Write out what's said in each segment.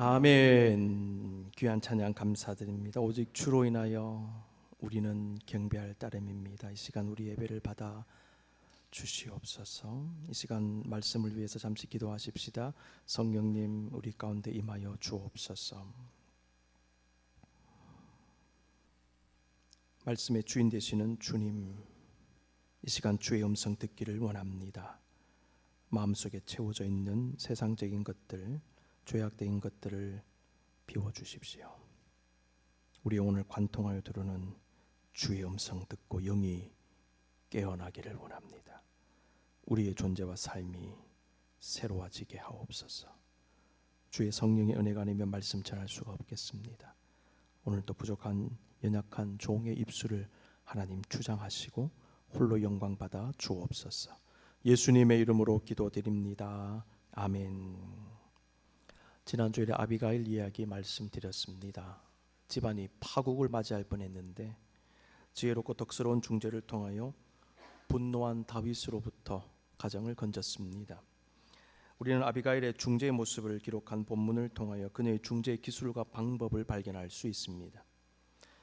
아멘. 귀한 찬양 감사드립니다. 오직 주로 인하여 우리는 경배할 따름입니다. 이 시간 우리 예배를 받아 주시옵소서. 이 시간 말씀을 위해서 잠시 기도하십시다. 성령님 우리 가운데 임하여 주옵소서. 말씀의 주인 되시는 주님, 이 시간 주의 음성 듣기를 원합니다. 마음속에 채워져 있는 세상적인 것들, 죄악된 것들을 비워주십시오. 우리 오늘 관통하여 들으는 주의 음성 듣고 영이 깨어나기를 원합니다. 우리의 존재와 삶이 새로워지게 하옵소서. 주의 성령의 은혜가 아니면 말씀 전할 수가 없겠습니다. 오늘도 부족한 연약한 종의 입술을 하나님 주장하시고 홀로 영광 받아 주옵소서. 예수님의 이름으로 기도드립니다. 아멘. 지난주에 아비가일 이야기 말씀드렸습니다. 집안이 파국을 맞이할 뻔했는데 지혜롭고 덕스러운 중재를 통하여 분노한 다윗으로부터 가정을 건졌습니다. 우리는 아비가일의 중재의 모습을 기록한 본문을 통하여 그녀의 중재 기술과 방법을 발견할 수 있습니다.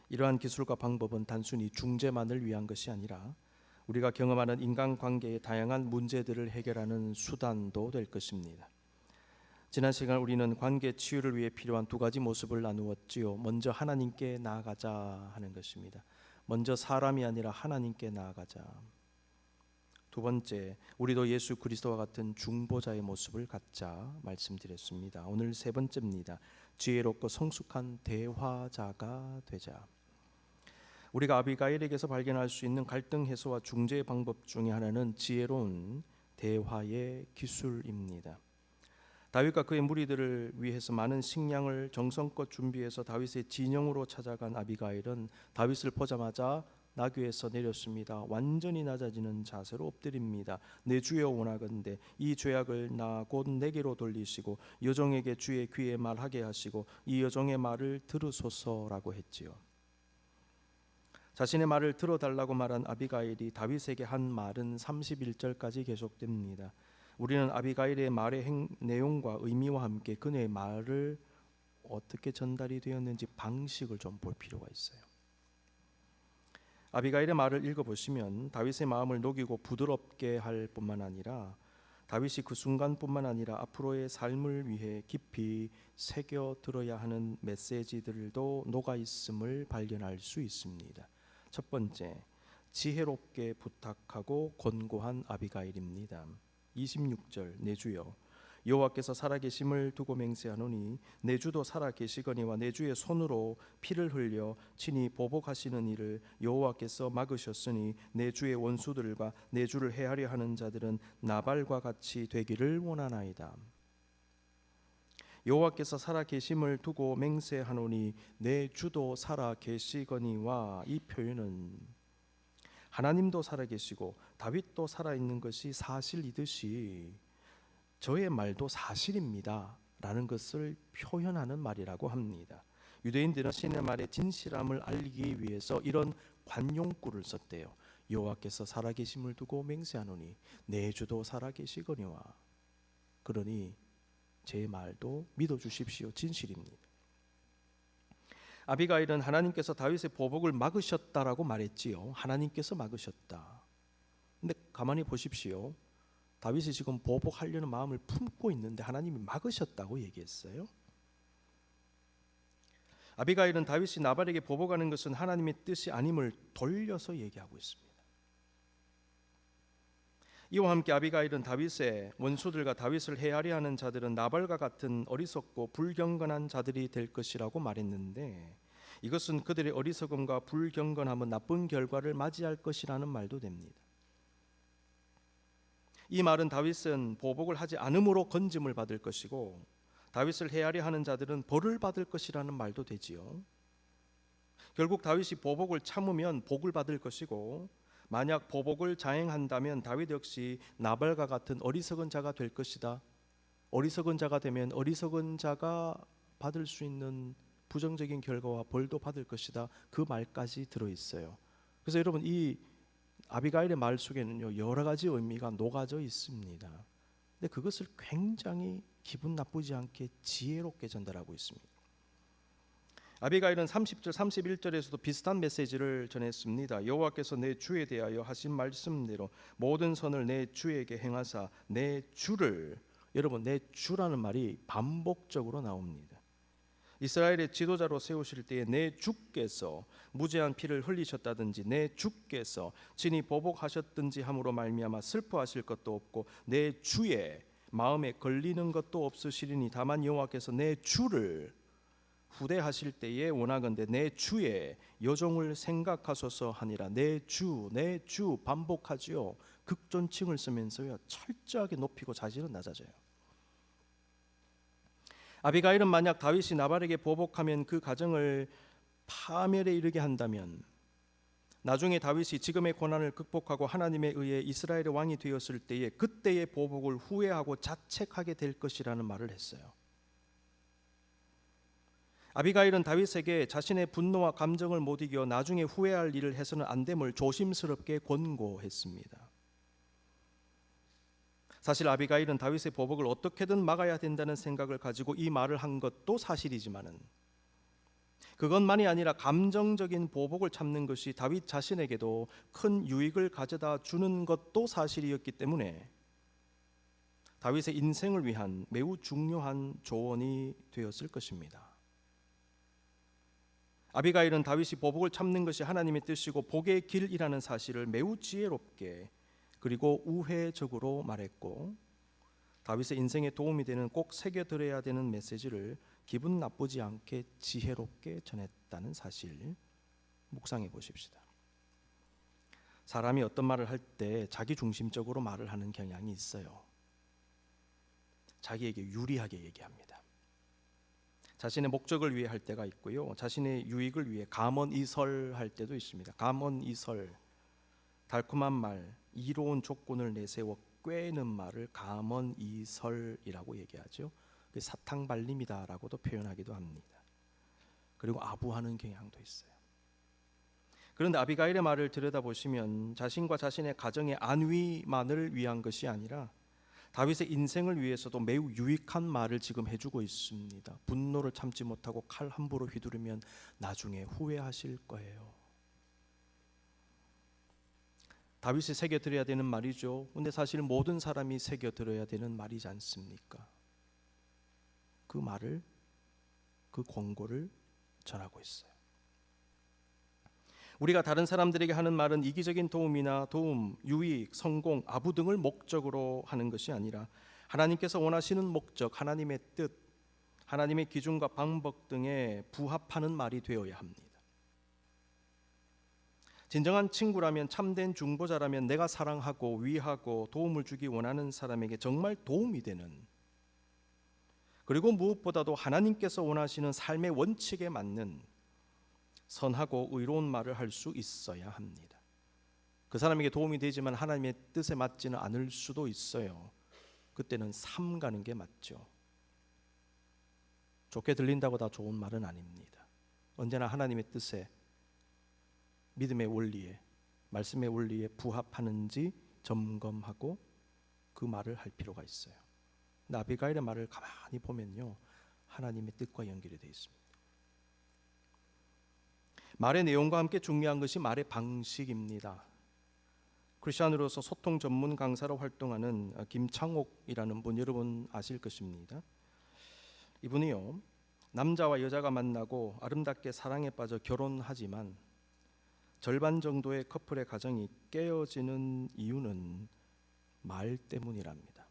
이러한 기술과 방법은 단순히 중재만을 위한 것이 아니라 우리가 경험하는 인간관계의 다양한 문제들을 해결하는 수단도 될 것입니다. 지난 시간 우리는 관계 치유를 위해 필요한 두 가지 모습을 나누었지요. 먼저 하나님께 나아가자 하는 것입니다. 먼저 사람이 아니라 하나님께 나아가자. 두 번째, 우리도 예수 그리스도와 같은 중보자의 모습을 갖자 말씀드렸습니다. 오늘 세 번째입니다. 지혜롭고 성숙한 대화자가 되자. 우리가 아비가일에게서 발견할 수 있는 갈등 해소와 중재의 방법 중에 하나는 지혜로운 대화의 기술입니다. 다윗과 그의 무리들을 위해서 많은 식량을 정성껏 준비해서 다윗의 진영으로 찾아간 아비가일은 다윗을 보자마자 나귀에서 내렸습니다. 완전히 낮아지는 자세로 엎드립니다. 내 주여 원하건대 이 죄악을 나 곧 내게로 돌리시고 여종에게 주의 귀에 말하게 하시고 이 여종의 말을 들으소서라고 했지요. 자신의 말을 들어달라고 말한 아비가일이 다윗에게 한 말은 31절까지 계속됩니다. 우리는 아비가일의 말의 내용과 의미와 함께 그녀의 말을 어떻게 전달이 되었는지 방식을 좀 볼 필요가 있어요. 아비가일의 말을 읽어보시면 다윗의 마음을 녹이고 부드럽게 할 뿐만 아니라 다윗이 그 순간뿐만 아니라 앞으로의 삶을 위해 깊이 새겨 들어야 하는 메시지들도 녹아있음을 발견할 수 있습니다. 첫 번째, 지혜롭게 부탁하고 권고한 아비가일입니다. 26절, 내 주여 여호와께서 살아계심을 두고 맹세하노니 내 주도 살아계시거니와 내 주의 손으로 피를 흘려 친히 보복하시는 일을 여호와께서 막으셨으니 내 주의 원수들과 내 주를 해하려 하는 자들은 나발과 같이 되기를 원하나이다. 여호와께서 살아계심을 두고 맹세하노니 내 주도 살아계시거니와 이 표현은 하나님도 살아계시고 다윗도 살아있는 것이 사실이듯이 저의 말도 사실입니다 라는 것을 표현하는 말이라고 합니다. 유대인들은 신의 말의 진실함을 알기 위해서 이런 관용구를 썼대요. 여호와께서 살아계심을 두고 맹세하노니 내 주도 살아계시거니와 그러니 제 말도 믿어주십시오. 진실입니다. 아비가일은 하나님께서 다윗의 보복을 막으셨다라고 말했지요. 하나님께서 막으셨다. 근데 가만히 보십시오. 다윗이 지금 보복하려는 마음을 품고 있는데 하나님이 막으셨다고 얘기했어요. 아비가일은 다윗이 나발에게 보복하는 것은 하나님의 뜻이 아님을 돌려서 얘기하고 있습니다. 이와 함께 아비가일은 다윗의 원수들과 다윗을 해하려 하는 자들은 나발과 같은 어리석고 불경건한 자들이 될 것이라고 말했는데 이것은 그들의 어리석음과 불경건함은 나쁜 결과를 맞이할 것이라는 말도 됩니다. 이 말은 다윗은 보복을 하지 않음으로 건짐을 받을 것이고 다윗을 해하려 하는 자들은 벌을 받을 것이라는 말도 되지요. 결국 다윗이 보복을 참으면 복을 받을 것이고 만약 보복을 자행한다면 다윗 역시 나발과 같은 어리석은 자가 될 것이다. 어리석은 자가 되면 어리석은 자가 받을 수 있는 부정적인 결과와 벌도 받을 것이다. 그 말까지 들어있어요. 그래서 여러분 이 아비가일의 말 속에는요 여러 가지 의미가 녹아져 있습니다. 근데 그것을 굉장히 기분 나쁘지 않게 지혜롭게 전달하고 있습니다. 아비가일은 30절 31절에서도 비슷한 메시지를 전했습니다. 여호와께서 내 주에 대하여 하신 말씀대로 모든 선을 내 주에게 행하사 내 주를, 여러분 내 주라는 말이 반복적으로 나옵니다. 이스라엘의 지도자로 세우실 때에 내 주께서 무죄한 피를 흘리셨다든지 내 주께서 친히 보복하셨든지 함으로 말미암아 슬퍼하실 것도 없고 내 주의 마음에 걸리는 것도 없으시리니 다만 여호와께서 내 주를 후대하실 때에 원하건대 내 주의 여종을 생각하소서 하니라. 내 주 반복하지요. 극존칭을 쓰면서요 철저하게 높이고 자신은 낮아져요. 아비가일은 만약 다윗이 나발에게 보복하면 그 가정을 파멸에 이르게 한다면 나중에 다윗이 지금의 고난을 극복하고 하나님에 의해 이스라엘의 왕이 되었을 때에 그때의 보복을 후회하고 자책하게 될 것이라는 말을 했어요. 아비가일은 다윗에게 자신의 분노와 감정을 못 이겨 나중에 후회할 일을 해서는 안 됨을 조심스럽게 권고했습니다. 사실 아비가일은 다윗의 보복을 어떻게든 막아야 된다는 생각을 가지고 이 말을 한 것도 사실이지만은 그것만이 아니라 감정적인 보복을 참는 것이 다윗 자신에게도 큰 유익을 가져다 주는 것도 사실이었기 때문에 다윗의 인생을 위한 매우 중요한 조언이 되었을 것입니다. 아비가일은 다윗이 보복을 참는 것이 하나님의 뜻이고 복의 길이라는 사실을 매우 지혜롭게 그리고 우회적으로 말했고 다윗의 인생에 도움이 되는 꼭 새겨들어야 되는 메시지를 기분 나쁘지 않게 지혜롭게 전했다는 사실 묵상해 보십시다. 사람이 어떤 말을 할 때 자기 중심적으로 말을 하는 경향이 있어요. 자기에게 유리하게 얘기합니다. 자신의 목적을 위해 할 때가 있고요. 자신의 유익을 위해 감언이설할 때도 있습니다. 감언이설, 달콤한 말, 이로운 조건을 내세워 꿰는 말을 감언이설이라고 얘기하죠. 사탕발림이다라고도 표현하기도 합니다. 그리고 아부하는 경향도 있어요. 그런데 아비가일의 말을 들여다보시면 자신과 자신의 가정의 안위만을 위한 것이 아니라 다윗의 인생을 위해서도 매우 유익한 말을 지금 해주고 있습니다. 분노를 참지 못하고 칼 함부로 휘두르면 나중에 후회하실 거예요. 다윗이 새겨들어야 되는 말이죠. 근데 사실 모든 사람이 새겨들어야 되는 말이지 않습니까? 그 말을, 그 권고를 전하고 있어요. 우리가 다른 사람들에게 하는 말은 이기적인 도움이나 유익, 성공, 아부 등을 목적으로 하는 것이 아니라 하나님께서 원하시는 목적, 하나님의 뜻, 하나님의 기준과 방법 등에 부합하는 말이 되어야 합니다. 진정한 친구라면, 참된 중보자라면 내가 사랑하고 위하고 도움을 주기 원하는 사람에게 정말 도움이 되는, 그리고 무엇보다도 하나님께서 원하시는 삶의 원칙에 맞는 선하고 의로운 말을 할 수 있어야 합니다. 그 사람에게 도움이 되지만 하나님의 뜻에 맞지는 않을 수도 있어요. 그때는 삼가는 게 맞죠. 좋게 들린다고 다 좋은 말은 아닙니다. 언제나 하나님의 뜻에, 믿음의 원리에, 말씀의 원리에 부합하는지 점검하고 그 말을 할 필요가 있어요. 아비가일의 말을 가만히 보면요, 하나님의 뜻과 연결이 되어 있습니다. 말의 내용과 함께 중요한 것이 말의 방식입니다. 크리스천으로서 소통 전문 강사로 활동하는 김창옥이라는 분, 여러분 아실 것입니다. 이분이요, 남자와 여자가 만나고 아름답게 사랑에 빠져 결혼하지만 절반 정도의 커플의 가정이 깨어지는 이유는 말 때문이랍니다.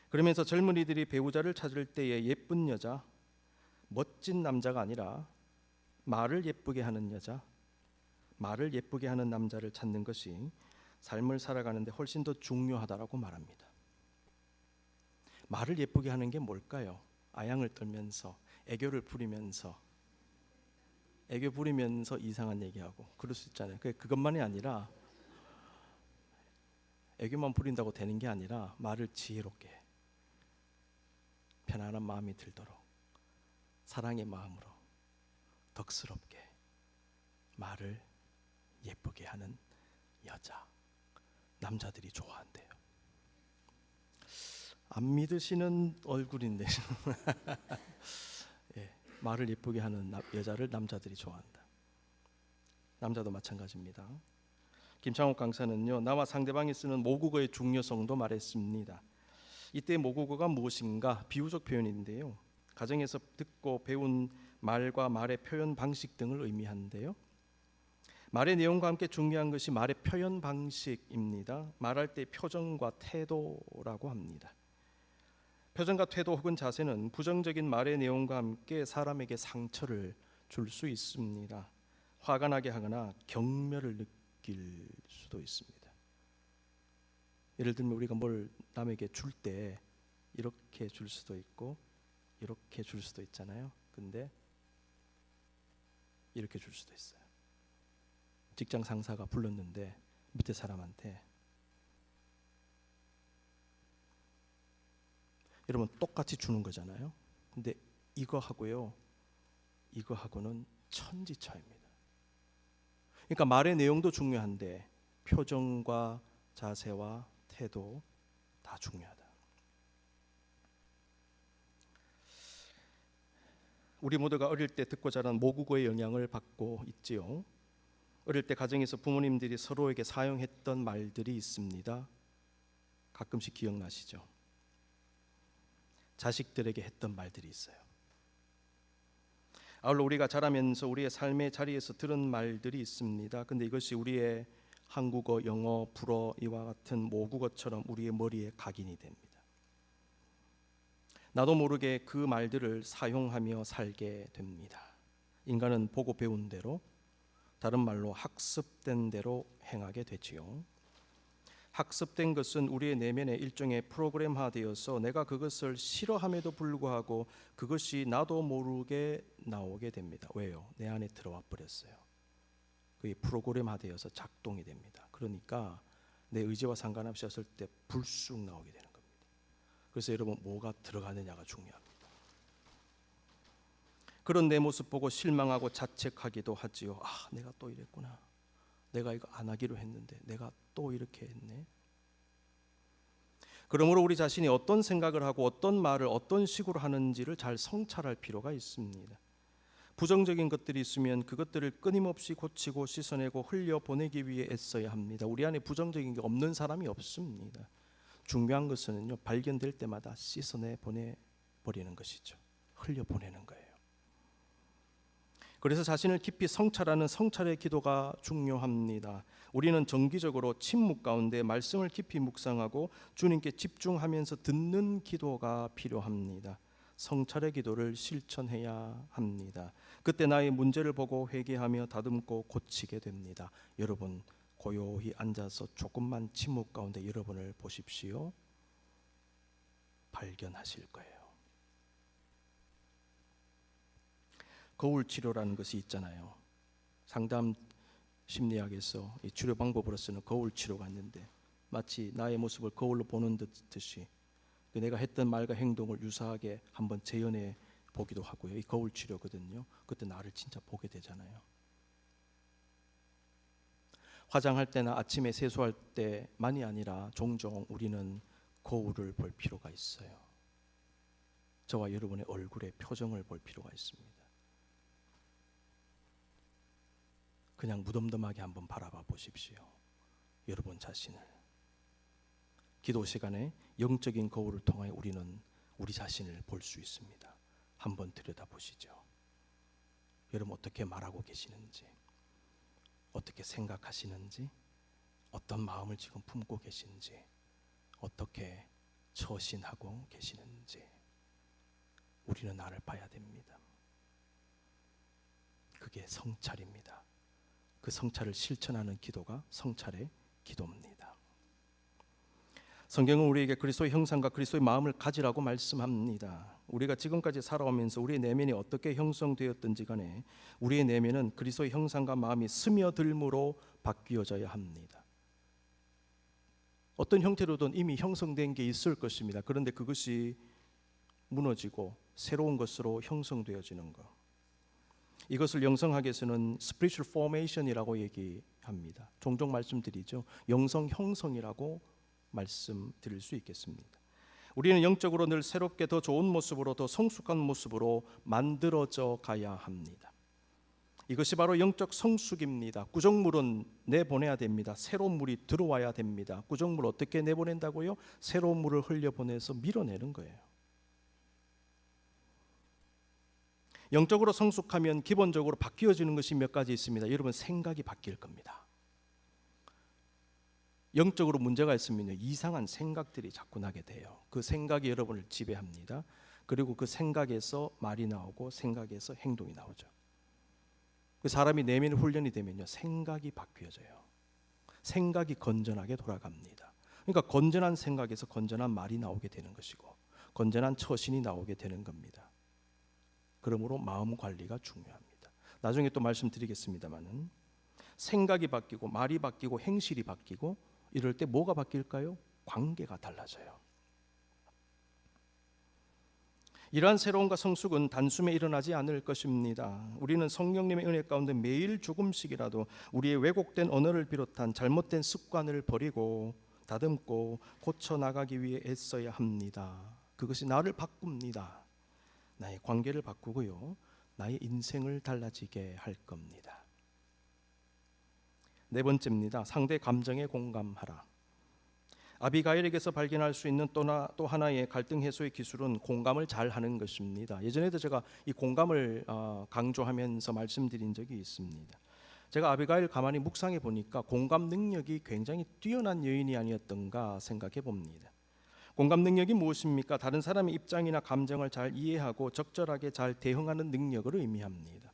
그러면서 젊은이들이 배우자를 찾을 때에 예쁜 여자, 멋진 남자가 아니라 말을 예쁘게 하는 여자, 말을 예쁘게 하는 남자를 찾는 것이 삶을 살아가는데 훨씬 더 중요하다라고 말합니다. 말을 예쁘게 하는 게 뭘까요? 아양을 떨면서, 애교를 부리면서 이상한 얘기하고 그럴 수 있잖아요. 그것만이 아니라 애교만 부린다고 되는 게 아니라 말을 지혜롭게, 편안한 마음이 들도록 사랑의 마음으로 덕스럽게 말을 예쁘게 하는 여자, 남자들이 좋아한대요. 안 믿으시는 얼굴인데 예, 말을 예쁘게 하는 여자를 남자들이 좋아한다. 남자도 마찬가지입니다. 김창옥 강사는요, 나와 상대방이 쓰는 모국어의 중요성도 말했습니다. 이때 모국어가 무엇인가 비유적 표현인데요, 가정에서 듣고 배운 말과 말의 표현 방식 등을 의미하는데요, 말의 내용과 함께 중요한 것이 말의 표현 방식입니다. 말할 때 표정과 태도라고 합니다. 표정과 태도 혹은 자세는 부정적인 말의 내용과 함께 사람에게 상처를 줄 수 있습니다. 화가 나게 하거나 경멸을 느낄 수도 있습니다. 예를 들면 우리가 뭘 남에게 줄 때 이렇게 줄 수도 있고 이렇게 줄 수도 있잖아요. 근데 이렇게 줄 수도 있어요. 직장 상사가 불렀는데 밑에 사람한테, 여러분 똑같이 주는 거잖아요. 근데 이거하고요, 이거하고는 천지 차이입니다. 그러니까 말의 내용도 중요한데 표정과 자세와 태도 다 중요하다. 우리 모두가 어릴 때 듣고 자란 모국어의 영향을 받고 있지요. 어릴 때 가정에서 부모님들이 서로에게 사용했던 말들이 있습니다. 가끔씩 기억나시죠? 자식들에게 했던 말들이 있어요. 아울러 우리가 자라면서 우리의 삶의 자리에서 들은 말들이 있습니다. 근데 이것이 우리의 한국어, 영어, 불어 이와 같은 모국어처럼 우리의 머리에 각인이 됩니다. 나도 모르게 그 말들을 사용하며 살게 됩니다. 인간은 보고 배운 대로, 다른 말로 학습된 대로 행하게 되지요. 학습된 것은 우리의 내면에 일종의 프로그램화되어서 내가 그것을 싫어함에도 불구하고 그것이 나도 모르게 나오게 됩니다. 왜요? 내 안에 들어와 버렸어요. 그게 프로그램화되어서 작동이 됩니다. 그러니까 내 의지와 상관없이 했을 때 불쑥 나오게 되는 겁니다. 그래서 여러분, 뭐가 들어가느냐가 중요합니다. 그런 내 모습 보고 실망하고 자책하기도 하지요. 아, 내가 또 이랬구나. 내가 이거 안 하기로 했는데 내가 또 이렇게 했네. 그러므로 우리 자신이 어떤 생각을 하고 어떤 말을 어떤 식으로 하는지를 잘 성찰할 필요가 있습니다. 부정적인 것들이 있으면 그것들을 끊임없이 고치고 씻어내고 흘려보내기 위해 애써야 합니다. 우리 안에 부정적인 게 없는 사람이 없습니다. 중요한 것은요, 발견될 때마다 씻어내 보내버리는 것이죠. 흘려보내는 거예요. 그래서 자신을 깊이 성찰하는 성찰의 기도가 중요합니다. 우리는 정기적으로 침묵 가운데 말씀을 깊이 묵상하고 주님께 집중하면서 듣는 기도가 필요합니다. 성찰의 기도를 실천해야 합니다. 그때 나의 문제를 보고 회개하며 다듬고 고치게 됩니다. 여러분, 고요히 앉아서 조금만 침묵 가운데 여러분을 보십시오. 발견하실 거예요. 거울 치료라는 것이 있잖아요. 상담 심리학에서 이 치료 방법으로서는 거울 치료가 있는데, 마치 나의 모습을 거울로 보는 듯이 내가 했던 말과 행동을 유사하게 한번 재현해 보기도 하고요. 이 거울 치료거든요. 그때 나를 진짜 보게 되잖아요. 화장할 때나 아침에 세수할 때만이 아니라 종종 우리는 거울을 볼 필요가 있어요. 저와 여러분의 얼굴의 표정을 볼 필요가 있습니다. 그냥 무덤덤하게 한번 바라봐 보십시오. 여러분 자신을. 기도 시간에 영적인 거울을 통해 우리는 우리 자신을 볼 수 있습니다. 한번 들여다보시죠. 여러분, 어떻게 말하고 계시는지, 어떻게 생각하시는지, 어떤 마음을 지금 품고 계신지, 어떻게 처신하고 계시는지 우리는 나를 봐야 됩니다. 그게 성찰입니다. 그 성찰을 실천하는 기도가 성찰의 기도입니다. 성경은 우리에게 그리스도의 형상과 그리스도의 마음을 가지라고 말씀합니다. 우리가 지금까지 살아오면서 우리의 내면이 어떻게 형성되었든지 간에 우리의 내면은 그리스도의 형상과 마음이 스며들므로 바뀌어져야 합니다. 어떤 형태로든 이미 형성된 게 있을 것입니다. 그런데 그것이 무너지고 새로운 것으로 형성되어지는 것, 이것을 영성학에서는 spiritual formation이라고 얘기합니다. 종종 말씀드리죠. 영성 형성이라고 말씀드릴 수 있겠습니다. 우리는 영적으로 늘 새롭게 더 좋은 모습으로, 더 성숙한 모습으로 만들어져 가야 합니다. 이것이 바로 영적 성숙입니다. 구정물은 내보내야 됩니다. 새로운 물이 들어와야 됩니다. 구정물 어떻게 내보낸다고요? 새로운 물을 흘려보내서 밀어내는 거예요. 영적으로 성숙하면 기본적으로 바뀌어지는 것이 몇 가지 있습니다. 여러분, 생각이 바뀔 겁니다. 영적으로 문제가 있으면요, 이상한 생각들이 자꾸 나게 돼요. 그 생각이 여러분을 지배합니다. 그리고 그 생각에서 말이 나오고 생각에서 행동이 나오죠. 그 사람이 내면 훈련이 되면요, 생각이 바뀌어져요. 생각이 건전하게 돌아갑니다. 그러니까 건전한 생각에서 건전한 말이 나오게 되는 것이고, 건전한 처신이 나오게 되는 겁니다. 그러므로 마음 관리가 중요합니다. 나중에 또 말씀드리겠습니다만은 생각이 바뀌고 말이 바뀌고 행실이 바뀌고 이럴 때 뭐가 바뀔까요? 관계가 달라져요. 이러한 새로움과 성숙은 단숨에 일어나지 않을 것입니다. 우리는 성령님의 은혜 가운데 매일 조금씩이라도 우리의 왜곡된 언어를 비롯한 잘못된 습관을 버리고 다듬고 고쳐나가기 위해 애써야 합니다. 그것이 나를 바꿉니다. 나의 관계를 바꾸고요, 나의 인생을 달라지게 할 겁니다. 네 번째입니다. 상대 감정에 공감하라. 아비가일에게서 발견할 수 있는 또 하나의 갈등 해소의 기술은 공감을 잘 하는 것입니다. 예전에도 제가 이 공감을 강조하면서 말씀드린 적이 있습니다. 제가 아비가일 가만히 묵상해 보니까 공감 능력이 굉장히 뛰어난 여인이 아니었던가 생각해 봅니다. 공감 능력이 무엇입니까? 다른 사람의 입장이나 감정을 잘 이해하고 적절하게 잘 대응하는 능력을 의미합니다.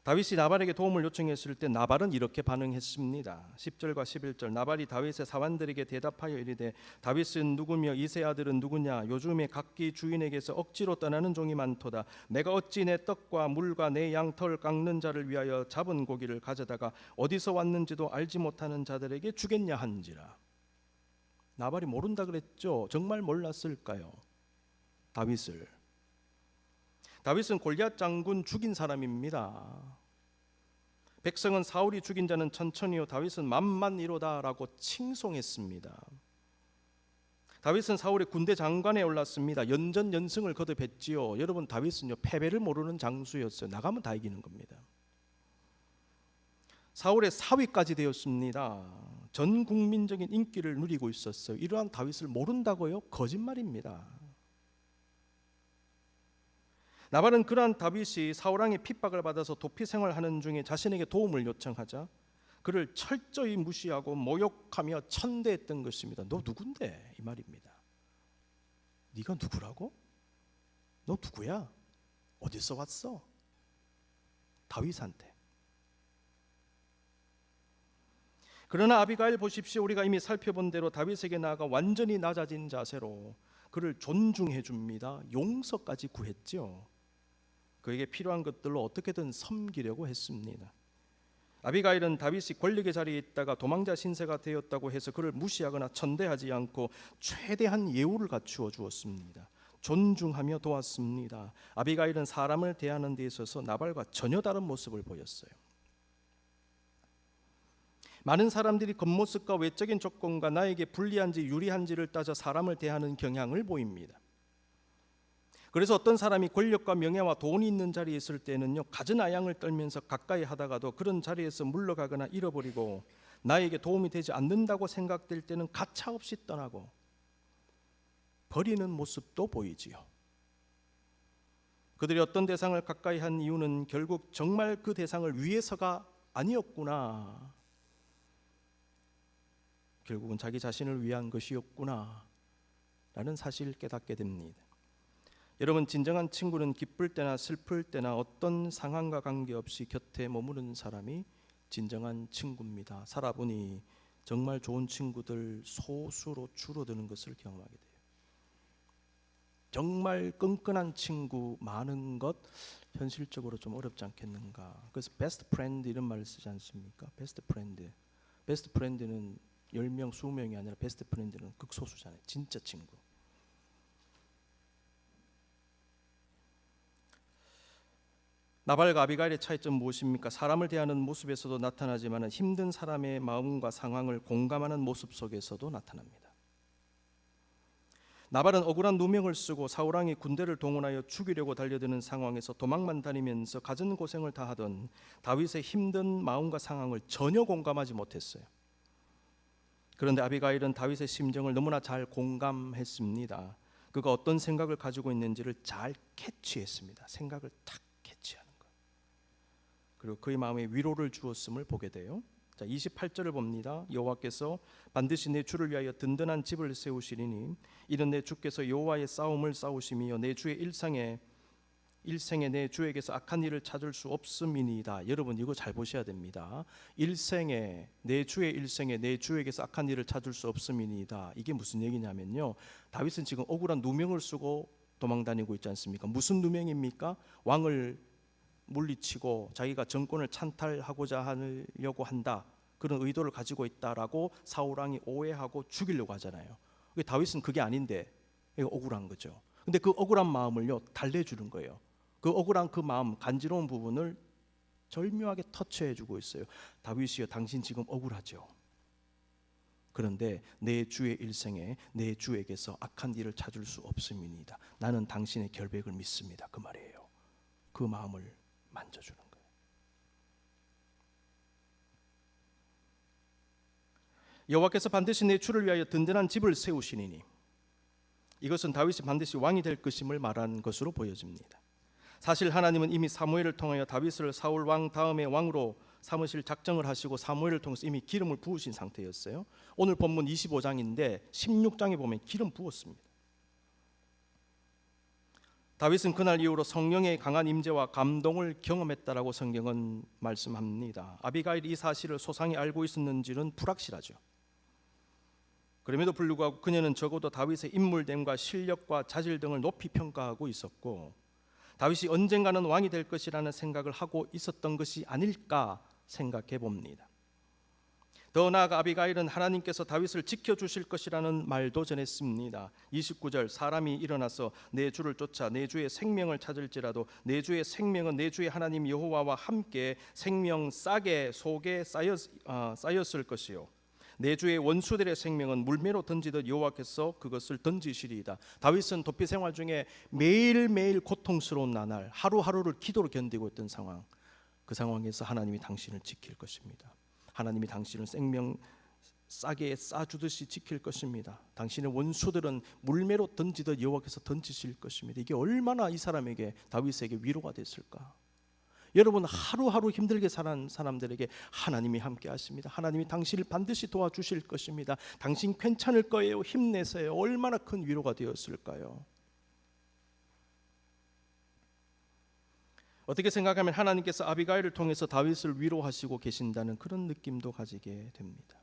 다윗이 나발에게 도움을 요청했을 때 나발은 이렇게 반응했습니다. 10절과 11절, 나발이 다윗의 사환들에게 대답하여 이르되 다윗은 누구며 이세 아들은 누구냐? 요즘에 각기 주인에게서 억지로 떠나는 종이 많도다. 내가 어찌 내 떡과 물과 내 양털 깎는 자를 위하여 잡은 고기를 가져다가 어디서 왔는지도 알지 못하는 자들에게 주겠냐 한지라. 나발이 모른다 그랬죠? 정말 몰랐을까요? 다윗은 골리앗 장군 죽인 사람입니다. 백성은 사울이 죽인 자는 천천히요, 다윗은 만만이로다라고 칭송했습니다. 다윗은 사울의 군대 장관에 올랐습니다. 연전연승을 거듭했지요. 여러분, 다윗은요, 패배를 모르는 장수였어요. 나가면 다 이기는 겁니다. 사울의 사위까지 되었습니다. 전 국민적인 인기를 누리고 있었어요. 이러한 다윗을 모른다고요? 거짓말입니다. 나발은 그러한 다윗이 사울왕의 핍박을 받아서 도피 생활하는 중에 자신에게 도움을 요청하자 그를 철저히 무시하고 모욕하며 천대했던 것입니다. 너 누군데? 이 말입니다. 네가 누구라고? 너 누구야? 어디서 왔어? 다윗한테. 그러나 아비가일 보십시오. 우리가 이미 살펴본 대로 다윗에게 나아가 완전히 낮아진 자세로 그를 존중해 줍니다. 용서까지 구했죠. 그에게 필요한 것들로 어떻게든 섬기려고 했습니다. 아비가일은 다윗이 권력의 자리에 있다가 도망자 신세가 되었다고 해서 그를 무시하거나 천대하지 않고 최대한 예우를 갖추어 주었습니다. 존중하며 도왔습니다. 아비가일은 사람을 대하는 데 있어서 나발과 전혀 다른 모습을 보였어요. 많은 사람들이 겉모습과 외적인 조건과 나에게 불리한지 유리한지를 따져 사람을 대하는 경향을 보입니다. 그래서 어떤 사람이 권력과 명예와 돈이 있는 자리에 있을 때는요, 갖은 아양을 떨면서 가까이 하다가도 그런 자리에서 물러가거나 잃어버리고 나에게 도움이 되지 않는다고 생각될 때는 가차없이 떠나고 버리는 모습도 보이지요. 그들이 어떤 대상을 가까이 한 이유는 결국 정말 그 대상을 위해서가 아니었구나, 결국은 자기 자신을 위한 것이었구나 라는 사실을 깨닫게 됩니다. 여러분, 진정한 친구는 기쁠 때나 슬플 때나 어떤 상황과 관계없이 곁에 머무르는 사람이 진정한 친구입니다. 살아보니 정말 좋은 친구들 소수로 줄어드는 것을 경험하게 돼요. 정말 끈끈한 친구 많은 것 현실적으로 좀 어렵지 않겠는가. 그래서 베스트 프렌드 이런 말을 쓰지 않습니까? 베스트 프렌드는 10명, 20명이 아니라 베스트 프렌드는 극소수잖아요. 진짜 친구. 나발과 아비가일의 차이점 무엇입니까? 사람을 대하는 모습에서도 나타나지만 힘든 사람의 마음과 상황을 공감하는 모습 속에서도 나타납니다. 나발은 억울한 누명을 쓰고 사울 왕이 군대를 동원하여 죽이려고 달려드는 상황에서 도망만 다니면서 갖은 고생을 다 하던 다윗의 힘든 마음과 상황을 전혀 공감하지 못했어요. 그런데 아비가일은 다윗의 심정을 너무나 잘 공감했습니다. 그가 어떤 생각을 가지고 있는지를 잘 캐치했습니다. 생각을 탁 캐치하는 것. 그리고 그의 마음에 위로를 주었음을 보게 돼요. 자, 28절을 봅니다. 여호와께서 반드시 내 주를 위하여 든든한 집을 세우시리니 이는 내 주께서 여호와의 싸움을 싸우심이요 내 주의 일생에 내 주에게서 악한 일을 찾을 수 없음이니이다. 여러분 이거 잘 보셔야 됩니다. 내 주의 일생에 내 주에게서 악한 일을 찾을 수 없음이니이다. 이게 무슨 얘기냐면요, 다윗은 지금 억울한 누명을 쓰고 도망다니고 있지 않습니까? 무슨 누명입니까? 왕을 물리치고 자기가 정권을 찬탈하고자 하려고 한다, 그런 의도를 가지고 있다라고 사울 왕이 오해하고 죽이려고 하잖아요. 다윗은 그게 아닌데 이거 억울한 거죠. 근데 그 억울한 마음을요 달래주는 거예요. 그 억울한 그 마음, 간지러운 부분을 절묘하게 터치해주고 있어요. 다윗이여, 당신 지금 억울하죠. 그런데 내 주의 일생에 내 주에게서 악한 일을 찾을 수 없음이니이다. 나는 당신의 결백을 믿습니다. 그 말이에요. 그 마음을 만져주는 거예요. 여호와께서 반드시 내 주를 위하여 든든한 집을 세우시니니, 이것은 다윗이 반드시 왕이 될 것임을 말한 것으로 보여집니다. 사실 하나님은 이미 사무엘을 통하여 다윗을 사울 왕 다음에 왕으로 삼으실 작정을 하시고 사무엘을 통해서 이미 기름을 부으신 상태였어요. 오늘 본문 25장인데 16장에 보면 기름 부었습니다. 다윗은 그날 이후로 성령의 강한 임재와 감동을 경험했다라고 성경은 말씀합니다. 아비가일이 이 사실을 소상히 알고 있었는지는 불확실하죠. 그럼에도 불구하고 그녀는 적어도 다윗의 인물됨과 실력과 자질 등을 높이 평가하고 있었고, 다윗이 언젠가는 왕이 될 것이라는 생각을 하고 있었던 것이 아닐까 생각해 봅니다. 더 나아가 아비가일은 하나님께서 다윗을 지켜주실 것이라는 말도 전했습니다. 29절, 사람이 일어나서 내 주를 쫓아 내 주의 생명을 찾을지라도 내 주의 생명은 내 주의 하나님 여호와와 함께 생명 싹의 속에 쌓였을 것이요 내 주의 원수들의 생명은 물매로 던지듯 여호와께서 그것을 던지시리이다. 다윗은 도피 생활 중에 매일매일 고통스러운 나날, 하루하루를 기도로 견디고 있던 상황, 그 상황에서 하나님이 당신을 지킬 것입니다. 하나님이 당신을 생명 싸게 싸주듯이 지킬 것입니다. 당신의 원수들은 물매로 던지듯 여호와께서 던지실 것입니다. 이게 얼마나 이 사람에게, 다윗에게 위로가 됐을까. 여러분, 하루하루 힘들게 사는 사람들에게 하나님이 함께 하십니다. 하나님이 당신을 반드시 도와주실 것입니다. 당신 괜찮을 거예요, 힘내세요. 얼마나 큰 위로가 되었을까요? 어떻게 생각하면 하나님께서 아비가일을 통해서 다윗을 위로하시고 계신다는 그런 느낌도 가지게 됩니다.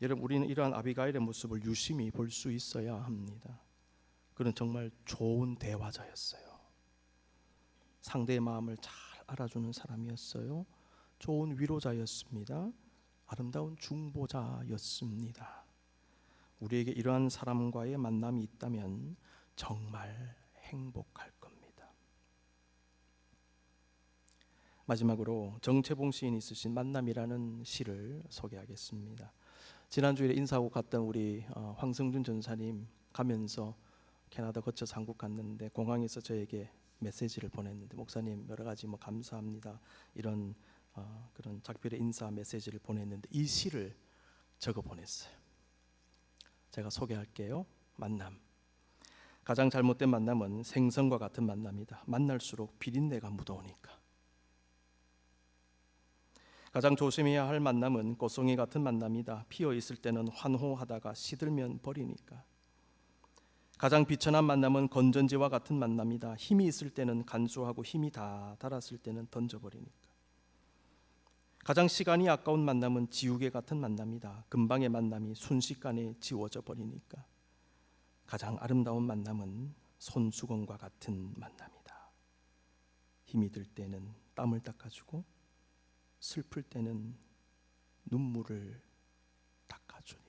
여러분, 우리는 이러한 아비가일의 모습을 유심히 볼 수 있어야 합니다. 그는 정말 좋은 대화자였어요. 상대의 마음을 잘 알아주는 사람이었어요. 좋은 위로자였습니다. 아름다운 중보자였습니다. 우리에게 이러한 사람과의 만남이 있다면 정말 행복할 겁니다. 마지막으로 정채봉 시인이 쓰신 만남이라는 시를 소개하겠습니다. 지난주에 인사하고 갔던 우리 황성준 전사님 가면서 캐나다 거쳐서 한국 갔는데 공항에서 저에게 메시지를 보냈는데, 목사님 여러 가지 감사합니다, 이런 그런 작별의 인사 메시지를 보냈는데 이 시를 적어 보냈어요. 제가 소개할게요. 만남. 가장 잘못된 만남은 생선과 같은 만남이다. 만날수록 비린내가 묻어오니까. 가장 조심해야 할 만남은 꽃송이 같은 만남이다. 피어 있을 때는 환호하다가 시들면 버리니까. 가장 비천한 만남은 건전지와 같은 만남이다. 힘이 있을 때는 간수하고 힘이 다 닳았을 때는 던져버리니까. 가장 시간이 아까운 만남은 지우개 같은 만남이다. 금방의 만남이 순식간에 지워져 버리니까. 가장 아름다운 만남은 손수건과 같은 만남이다. 힘이 들 때는 땀을 닦아주고 슬플 때는 눈물을 닦아주니까.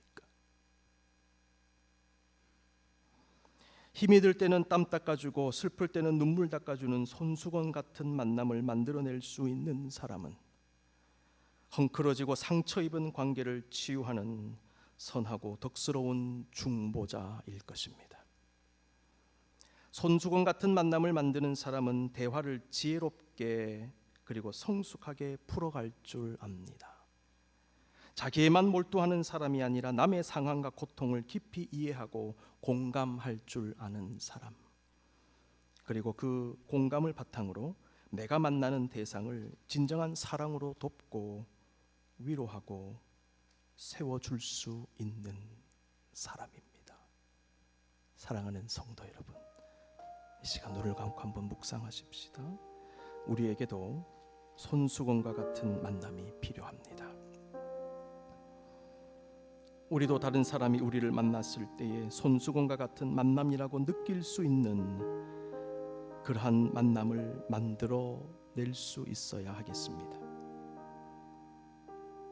힘이 들 때는 땀 닦아주고 슬플 때는 눈물 닦아주는 손수건 같은 만남을 만들어낼 수 있는 사람은 헝클어지고 상처 입은 관계를 치유하는 선하고 덕스러운 중보자일 것입니다. 손수건 같은 만남을 만드는 사람은 대화를 지혜롭게 그리고 성숙하게 풀어갈 줄 압니다. 자기에만 몰두하는 사람이 아니라 남의 상황과 고통을 깊이 이해하고 공감할 줄 아는 사람, 그리고 그 공감을 바탕으로 내가 만나는 대상을 진정한 사랑으로 돕고 위로하고 세워줄 수 있는 사람입니다. 사랑하는 성도 여러분, 이 시간 눈을 감고 한번 묵상하십시다. 우리에게도 손수건과 같은 만남이 필요합니다. 우리도 다른 사람이 우리를 만났을 때에 손수건과 같은 만남이라고 느낄 수 있는 그러한 만남을 만들어 낼 수 있어야 하겠습니다.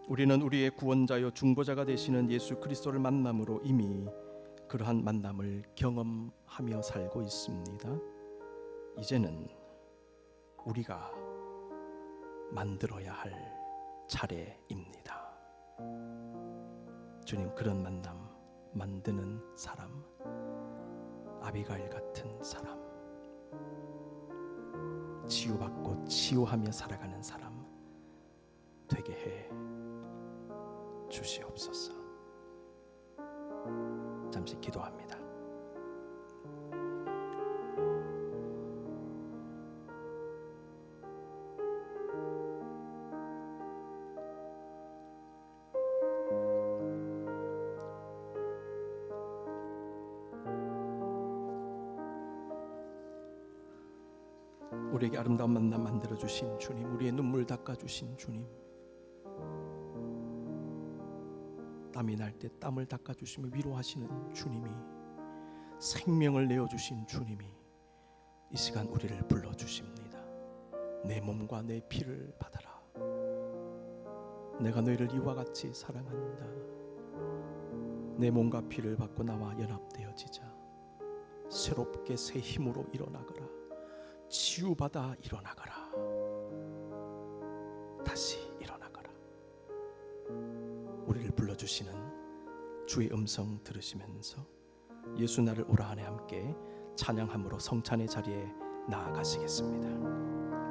우리는 우리의 구원자여 중보자가 되시는 예수 그리스도를 만남으로 이미 그러한 만남을 경험하며 살고 있습니다. 이제는 우리가 만들어야 할 차례입니다. 주님, 그런 만남 만드는 사람, 아비가일 같은 사람, 치유받고 치유하며 살아가는 사람 되게 해 주시옵소서. 잠시 기도합니다. 우리에게 아름다운 만남 만들어주신 주님, 우리의 눈물 닦아주신 주님, 땀이 날 때 땀을 닦아주시며 위로하시는 주님이, 생명을 내어주신 주님이 이 시간 우리를 불러주십니다. 내 몸과 내 피를 받아라. 내가 너희를 이와 같이 사랑한다. 내 몸과 피를 받고 나와 연합되어지자. 새롭게 새 힘으로 일어나거라. 치유받아 일어나거라. 다시 일어나거라. 우리를 불러주시는 주의 음성 들으시면서 예수 나를 오라 안에 함께 찬양함으로 성찬의 자리에 나아가시겠습니다.